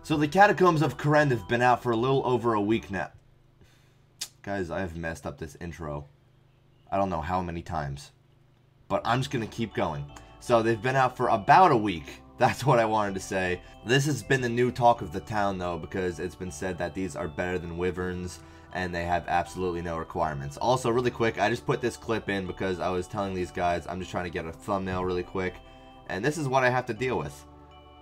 So the Catacombs of Kourend have been out for a little over a week now. Guys, I have messed up this intro. I don't know how many times. But I'm just going to keep going. So they've been out for about a week. That's what I wanted to say. This has been the new talk of the town, though, because it's been said that these are better than Wyverns, and they have absolutely no requirements. Also, really quick, I just put this clip in because I was telling these guys I'm just trying to get a thumbnail really quick, and this is what I have to deal with.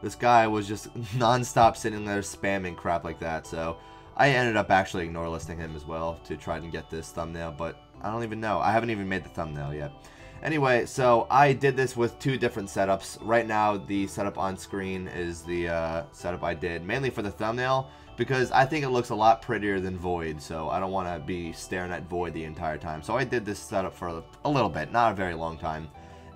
This guy was just non-stop sitting there spamming crap like that, so I ended up actually ignore listing him as well to try and get this thumbnail, but I don't even know. I haven't even made the thumbnail yet. Anyway, so I did this with two different setups. Right now, the setup on screen is the setup I did mainly for the thumbnail because I think it looks a lot prettier than Void, so I don't want to be staring at Void the entire time. So I did this setup for a little bit, not a very long time,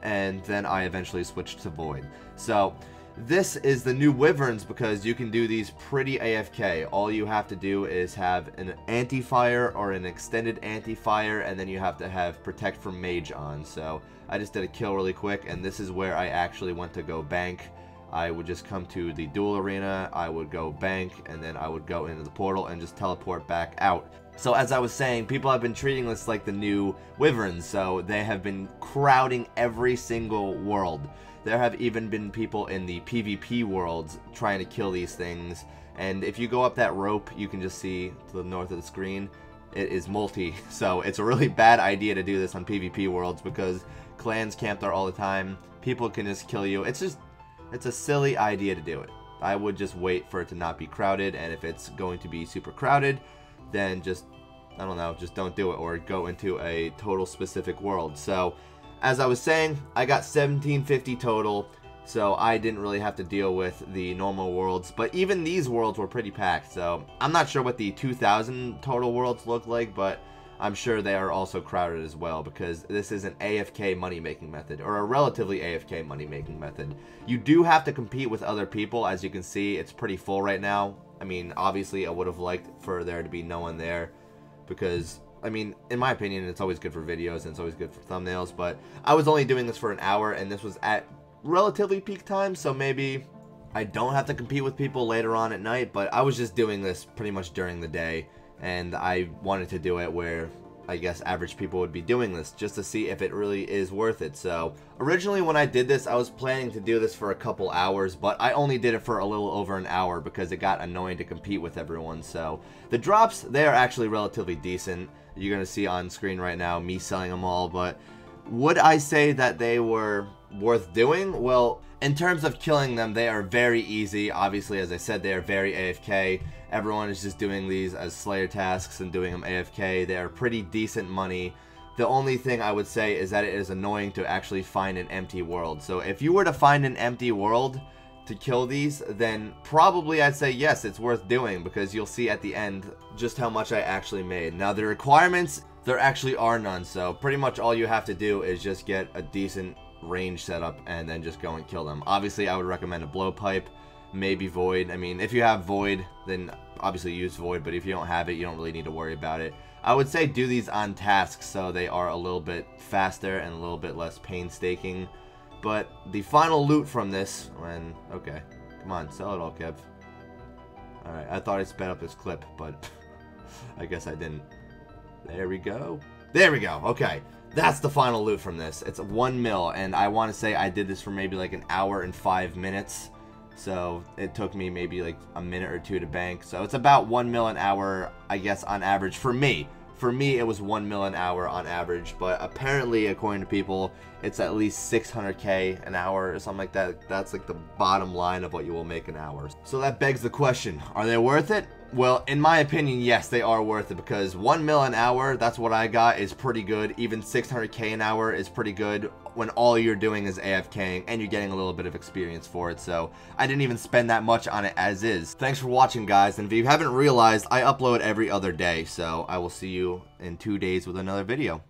and then I eventually switched to Void. So this is the new Wyverns because you can do these pretty AFK. All you have to do is have an anti-fire or an extended anti-fire, and then you have to have Protect from Mage on. So I just did a kill really quick, and this is where I actually went to go bank. I would just come to the duel arena, I would go bank, and then I would go into the portal and just teleport back out. So as I was saying, people have been treating this like the new Wyverns, so they have been crowding every single world. There have even been people in the PvP worlds trying to kill these things, and if you go up that rope, you can just see to the north of the screen, it is multi, so it's a really bad idea to do this on PvP worlds because clans camp there all the time, people can just kill you. It's a silly idea to do it. I would just wait for it to not be crowded, and if it's going to be super crowded, then just, I don't know, just don't do it, or go into a total specific world. So as I was saying, I got 1750 total, so I didn't really have to deal with the normal worlds, but even these worlds were pretty packed, so I'm not sure what the 2000 total worlds look like, but I'm sure they are also crowded as well, because this is an AFK money-making method, or a relatively AFK money-making method. You do have to compete with other people. As you can see, it's pretty full right now. I mean, obviously, I would have liked for there to be no one there, because I mean, in my opinion, it's always good for videos and it's always good for thumbnails, but I was only doing this for an hour, and this was at relatively peak time, so maybe I don't have to compete with people later on at night, but I was just doing this pretty much during the day, and I wanted to do it where I guess average people would be doing this, just to see if it really is worth it. So originally when I did this, I was planning to do this for a couple hours, but I only did it for a little over an hour because it got annoying to compete with everyone. So the drops, they are actually relatively decent. You're going to see on screen right now me selling them all, but would I say that they were worth doing? Well, in terms of killing them, they are very easy. Obviously, as I said, they are very AFK. Everyone is just doing these as Slayer tasks and doing them AFK. They are pretty decent money. The only thing I would say is that it is annoying to actually find an empty world. So if you were to find an empty world to kill these, then probably I'd say yes, it's worth doing, because you'll see at the end just how much I actually made. Now the requirements, there actually are none, so pretty much all you have to do is just get a decent range setup and then just go and kill them. Obviously I would recommend a blowpipe, maybe Void. I mean, if you have Void, then obviously use Void, but if you don't have it, you don't really need to worry about it. I would say do these on tasks so they are a little bit faster and a little bit less painstaking. But the final loot from this, okay, come on, sell it all, Kev. Alright, I thought I sped up this clip, but I guess I didn't. There we go. There we go, okay. That's the final loot from this. It's 1 mil, and I want to say I did this for maybe like an hour and 5 minutes. So it took me maybe like a minute or two to bank. So it's about 1 mil an hour, I guess, on average for me. For me, it was 1 mil an hour on average, but apparently, according to people, it's at least 600k an hour or something like that. That's like the bottom line of what you will make an hour. So that begs the question, are they worth it? Well, in my opinion, yes, they are worth it, because 1 mil an hour, that's what I got, is pretty good. Even 600k an hour is pretty good when all you're doing is AFKing and you're getting a little bit of experience for it. So I didn't even spend that much on it as is. Thanks for watching, guys, and if you haven't realized, I upload every other day, so I will see you in 2 days with another video.